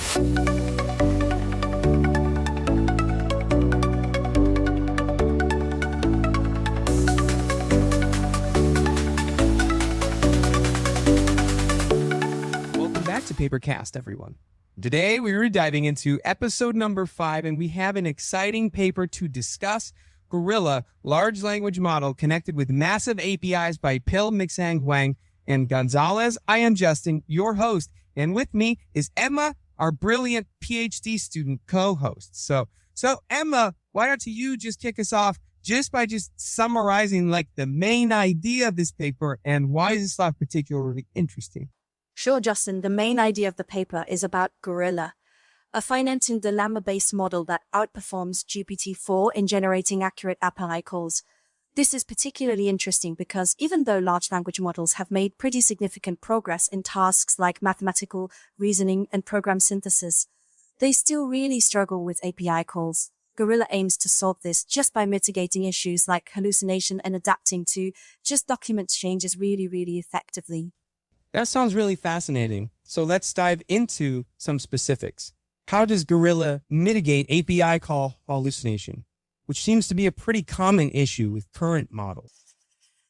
Welcome back to PaperCast, everyone. Today, we're diving into episode number 5, and we have an exciting paper to discuss. Gorilla Large Language Model Connected with Massive APIs by Patil, Wang, and Gonzalez. I am Justin, your host, and with me is Emma, our brilliant PhD student co-host. So Emma, why don't you just kick us off just by summarizing like the main idea of this paper and why is this thought particularly interesting? Sure, Justin. The main idea of the paper is about Gorilla, a financing dilemma-based model that outperforms GPT-4 in generating accurate API calls. This is particularly interesting because even though large language models have made pretty significant progress in tasks like mathematical reasoning and program synthesis, they still really struggle with API calls. Gorilla aims to solve this just by mitigating issues like hallucination and adapting to just document changes really effectively. That sounds really fascinating. So let's dive into some specifics. How does Gorilla mitigate API call hallucination, which seems to be a pretty common issue with current models?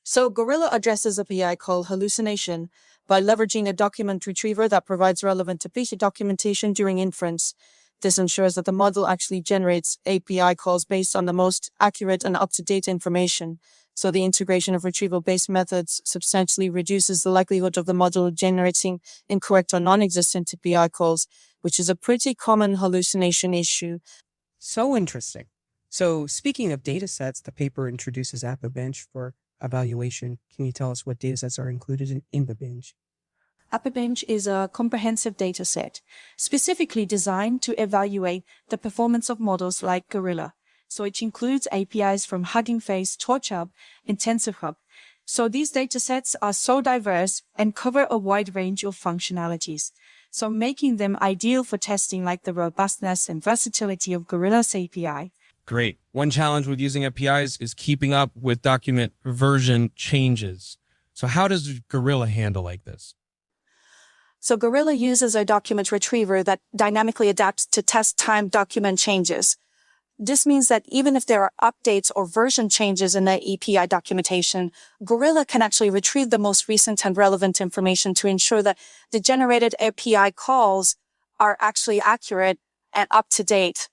So Gorilla addresses API call hallucination by leveraging a document retriever that provides relevant API documentation during inference. This ensures that the model actually generates API calls based on the most accurate and up-to-date information. So the integration of retrieval-based methods substantially reduces the likelihood of the model generating incorrect or non-existent API calls, which is a pretty common hallucination issue. So interesting. So speaking of data sets, the paper introduces AppAbench for evaluation. Can you tell us what data sets are included in the bench? AppAbench is a comprehensive data set specifically designed to evaluate the performance of models like Gorilla. So it includes APIs from Hugging Face, TorchHub, and TensorHub. So these datasets are so diverse and cover a wide range of functionalities, so making them ideal for testing like the robustness and versatility of Gorilla's API. Great. One challenge with using APIs is keeping up with document version changes. So how does Gorilla handle like this? So Gorilla uses a document retriever that dynamically adapts to test time document changes. This means that even if there are updates or version changes in the API documentation, Gorilla can actually retrieve the most recent and relevant information to ensure that the generated API calls are actually accurate and up to date.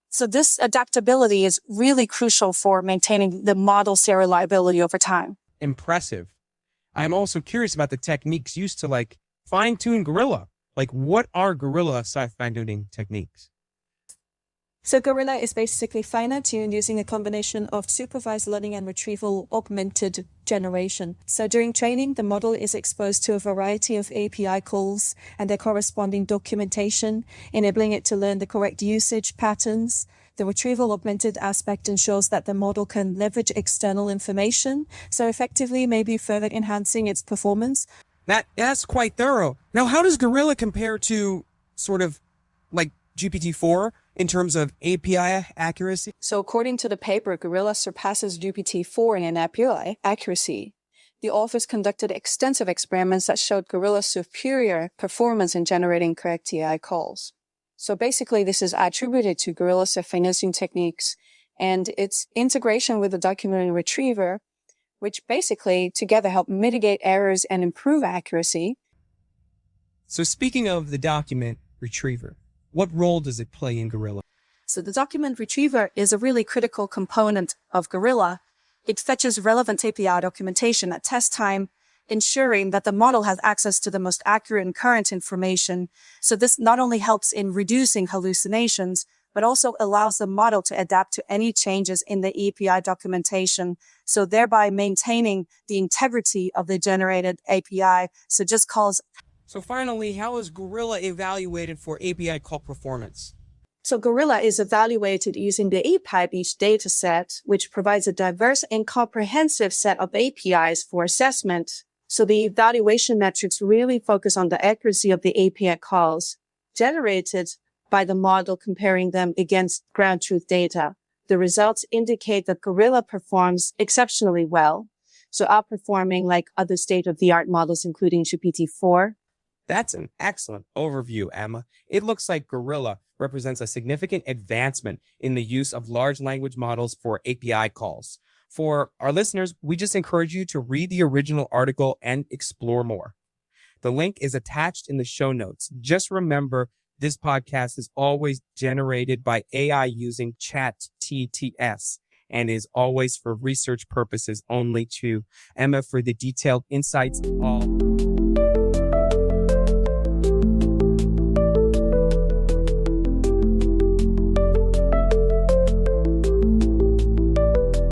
So this adaptability is really crucial for maintaining the model's reliability over time. Impressive. I'm also curious about the techniques used to fine-tune Gorilla. What are Gorilla fine-tuning techniques? So Gorilla is basically fine-tuned using a combination of supervised learning and retrieval augmented generation. So during training, the model is exposed to a variety of API calls and their corresponding documentation, enabling it to learn the correct usage patterns. The retrieval augmented aspect ensures that the model can leverage external information, so effectively maybe further enhancing its performance. That's quite thorough. Now, how does Gorilla compare to sort of GPT-4 in terms of API accuracy? So according to the paper, Gorilla surpasses GPT-4 in API accuracy. The authors conducted extensive experiments that showed Gorilla's superior performance in generating correct API calls. So basically, this is attributed to Gorilla's financing techniques and its integration with the document retriever, which basically together help mitigate errors and improve accuracy. So speaking of the document retriever, what role does it play in Gorilla? So the document retriever is a really critical component of Gorilla. It fetches relevant API documentation at test time, ensuring that the model has access to the most accurate and current information. So this not only helps in reducing hallucinations, but also allows the model to adapt to any changes in the API documentation, so thereby maintaining the integrity of the generated API. So finally, how is Gorilla evaluated for API call performance? So Gorilla is evaluated using the EP5 dataset, which provides a diverse and comprehensive set of APIs for assessment. So the evaluation metrics really focus on the accuracy of the API calls generated by the model, comparing them against ground truth data. The results indicate that Gorilla performs exceptionally well, so outperforming other state-of-the-art models, including GPT-4. That's an excellent overview, Emma. It looks like Gorilla represents a significant advancement in the use of large language models for API calls. For our listeners, we just encourage you to read the original article and explore more. The link is attached in the show notes. Just remember, this podcast is always generated by AI using ChatTTS and is always for research purposes only. To Emma for the detailed insights. All